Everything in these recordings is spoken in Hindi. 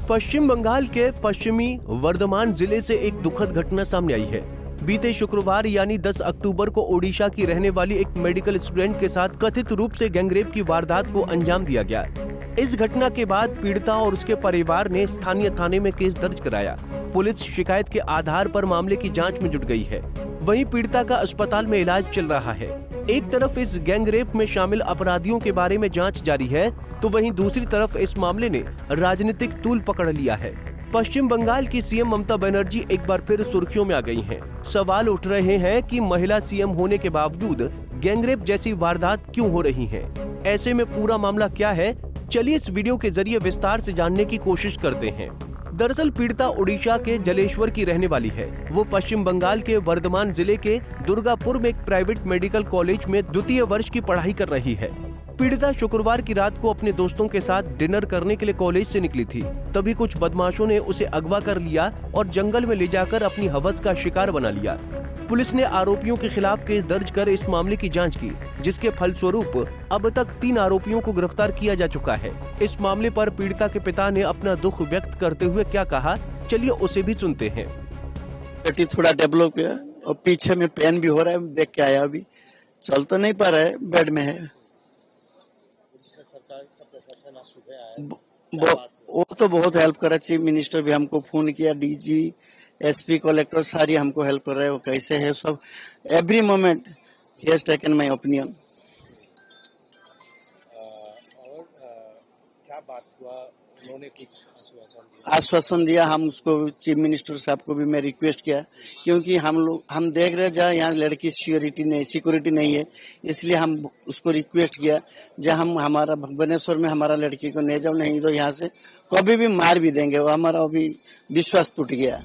पश्चिम बंगाल के पश्चिमी वर्धमान जिले से एक दुखद घटना सामने आई है। बीते शुक्रवार यानी 10 अक्टूबर को ओडिशा की रहने वाली एक मेडिकल स्टूडेंट के साथ कथित रूप से गैंगरेप की वारदात को अंजाम दिया गया। इस घटना के बाद पीड़िता और उसके परिवार ने स्थानीय थाने में केस दर्ज कराया। पुलिस शिकायत के आधार पर मामले की जांच में जुट गई है। वहीं पीड़िता का अस्पताल में इलाज चल रहा है। एक तरफ इस गैंगरेप में शामिल अपराधियों के बारे में जांच जारी है, तो वहीं दूसरी तरफ इस मामले ने राजनीतिक तूल पकड़ लिया है। पश्चिम बंगाल की सीएम ममता बनर्जी एक बार फिर सुर्खियों में आ गई हैं। सवाल उठ रहे हैं कि महिला सीएम होने के बावजूद गैंगरेप जैसी वारदात क्यों हो रही हैं? ऐसे में पूरा मामला क्या है? चलिए इस वीडियो के जरिए विस्तार से जानने की कोशिश करते हैं। दरअसल पीड़िता ओडिशा के जलेश्वर की रहने वाली है। वो पश्चिम बंगाल के वर्धमान जिले के दुर्गापुर में एक प्राइवेट मेडिकल कॉलेज में द्वितीय वर्ष की पढ़ाई कर रही है। पीड़िता शुक्रवार की रात को अपने दोस्तों के साथ डिनर करने के लिए कॉलेज से निकली थी। तभी कुछ बदमाशों ने उसे अगवा कर लिया और जंगल में ले जाकर अपनी हवस का शिकार बना लिया। पुलिस ने आरोपियों के खिलाफ केस दर्ज कर इस मामले की जांच की, जिसके फलस्वरूप अब तक 3 आरोपियों को गिरफ्तार किया जा चुका है। इस मामले पर पीड़िता के पिता ने अपना दुख व्यक्त करते हुए क्या कहा, चलिए उसे भी सुनते हैं। बेटी थोड़ा डेवलप है और पीछे में पेन भी हो रहा है, देख के आया। अभी चल तो नहीं पा रहा है, बेड में है। सरकार का प्रशासन आज सुबह आया, वो तो बहुत हेल्प कर रहा है। चीफ मिनिस्टर भी हमको फोन किया, डीजी, एसपी, कलेक्टर सारी हमको हेल्प कर रहे हैं। वो कैसे है सब, every moment he has taken my opinion. और क्या बात हुआ, उन्होंने कुछ आश्वासन दिया। हम उसको चीफ मिनिस्टर साहब को भी मैं रिक्वेस्ट किया, क्योंकि हम देख रहे जहाँ यहाँ लड़की सिक्योरिटी नहीं है, इसलिए हम उसको रिक्वेस्ट किया जहाँ हम हमारा भुवनेश्वर में हमारा लड़की को ले जाओ, नहीं तो यहाँ से कभी भी मार भी देंगे। वो हमारा अभी विश्वास टूट गया।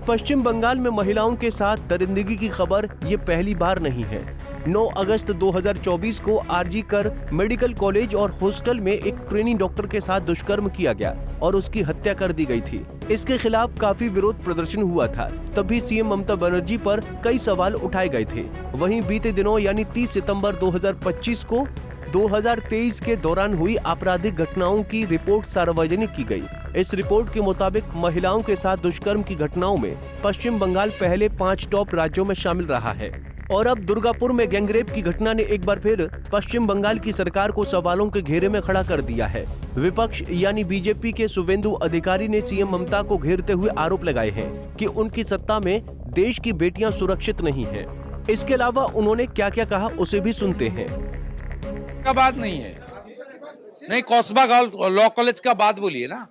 पश्चिम बंगाल में महिलाओं के साथ दरिंदगी की खबर ये पहली बार नहीं है। 9 अगस्त 2024 को आरजी कर मेडिकल कॉलेज और हॉस्टल में एक ट्रेनिंग डॉक्टर के साथ दुष्कर्म किया गया और उसकी हत्या कर दी गई थी। इसके खिलाफ काफी विरोध प्रदर्शन हुआ था। तभी सीएम ममता बनर्जी पर कई सवाल उठाए गए थे। वहीं बीते दिनों यानी 30 सितंबर 2025 को 2023 के दौरान हुई आपराधिक घटनाओं की रिपोर्ट सार्वजनिक की गई। इस रिपोर्ट के मुताबिक महिलाओं के साथ दुष्कर्म की घटनाओं में पश्चिम बंगाल पहले 5 टॉप राज्यों में शामिल रहा है। और अब दुर्गापुर में गैंगरेप की घटना ने एक बार फिर पश्चिम बंगाल की सरकार को सवालों के घेरे में खड़ा कर दिया है। विपक्ष यानी बीजेपी के शुवेंदु अधिकारी ने सीएम ममता को घेरते हुए आरोप लगाए हैं कि उनकी सत्ता में देश की बेटियां सुरक्षित नहीं हैं। इसके अलावा उन्होंने क्या क्या कहा, उसे भी सुनते हैं। का बात नहीं है, नहीं कौसबा लॉ कॉलेज का बात बोलिए ना।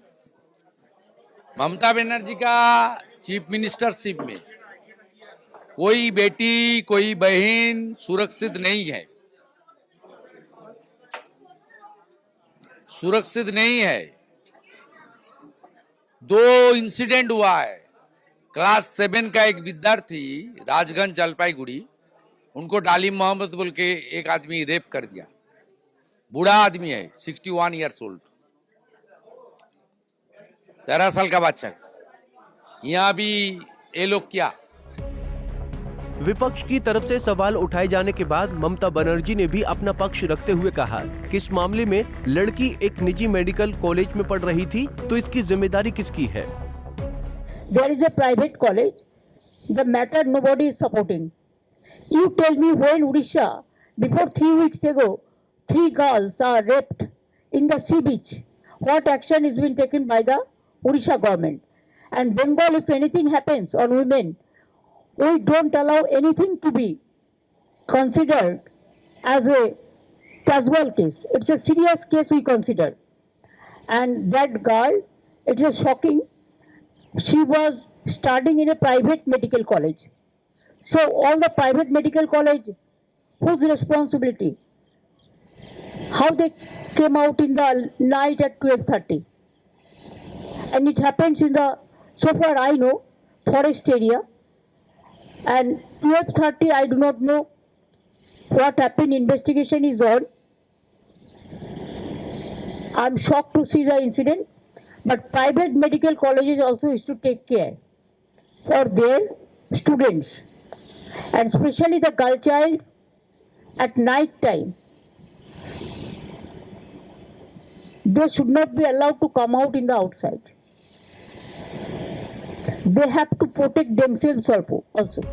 ममता बनर्जी का चीफ मिनिस्टरशिप में कोई बेटी कोई बहन सुरक्षित नहीं है, सुरक्षित नहीं है। 2 इंसिडेंट हुआ है। क्लास 7 का एक विद्यार्थी राजगंज जलपाईगुड़ी, उनको डालिम मोहम्मद बोल के एक आदमी रेप कर दिया। बूढ़ा आदमी है, 61 ईयर्स ओल्ड, 13 साल का बच्चा। यहाँ भी ये लोग क्या। विपक्ष की तरफ से सवाल उठाए जाने के बाद ममता बनर्जी ने भी अपना पक्ष रखते हुए कहा कि इस मामले में लड़की एक निजी मेडिकल कॉलेज में पढ़ रही थी, तो इसकी जिम्मेदारी किसकी है? There is a private college. The matter nobody is supporting. You tell me, when Odisha, before 3 weeks ago, 3 girls are raped in the sea beach, what action is being taken by the Odisha government? And Bengal, if anything happens on women, we don't allow anything to be considered as a casual case. It's a serious case we consider. And that girl, it is shocking. She was studying in a private medical college. So all the private medical college, whose responsibility? How they came out in the night at 12:30? And it happens in the, so far I know, forest area. And 12:30, I do not know what happened. Investigation is on. I'm shocked to see the incident. But private medical colleges also is to take care for their students, and especially the girl child at night time. they should not be allowed to come out in the outside. They have to protect themselves also.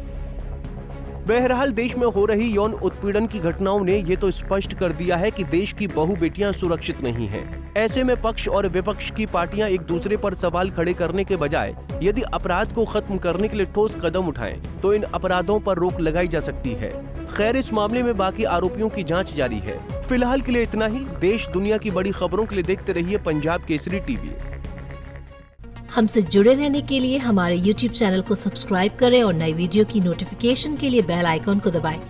बहरहाल देश में हो रही यौन उत्पीड़न की घटनाओं ने ये तो स्पष्ट कर दिया है कि देश की बहु बेटियां सुरक्षित नहीं हैं। ऐसे में पक्ष और विपक्ष की पार्टियां एक दूसरे पर सवाल खड़े करने के बजाय यदि अपराध को खत्म करने के लिए ठोस कदम उठाएं, तो इन अपराधों पर रोक लगाई जा सकती है। खैर, इस मामले में बाकी आरोपियों की जांच जारी है। फिलहाल के लिए इतना ही। देश दुनिया की बड़ी खबरों के लिए देखते रहिए पंजाब केसरी टीवी। हमसे जुड़े रहने के लिए हमारे YouTube चैनल को सब्सक्राइब करें और नई वीडियो की नोटिफिकेशन के लिए बेल आइकॉन को दबाएं।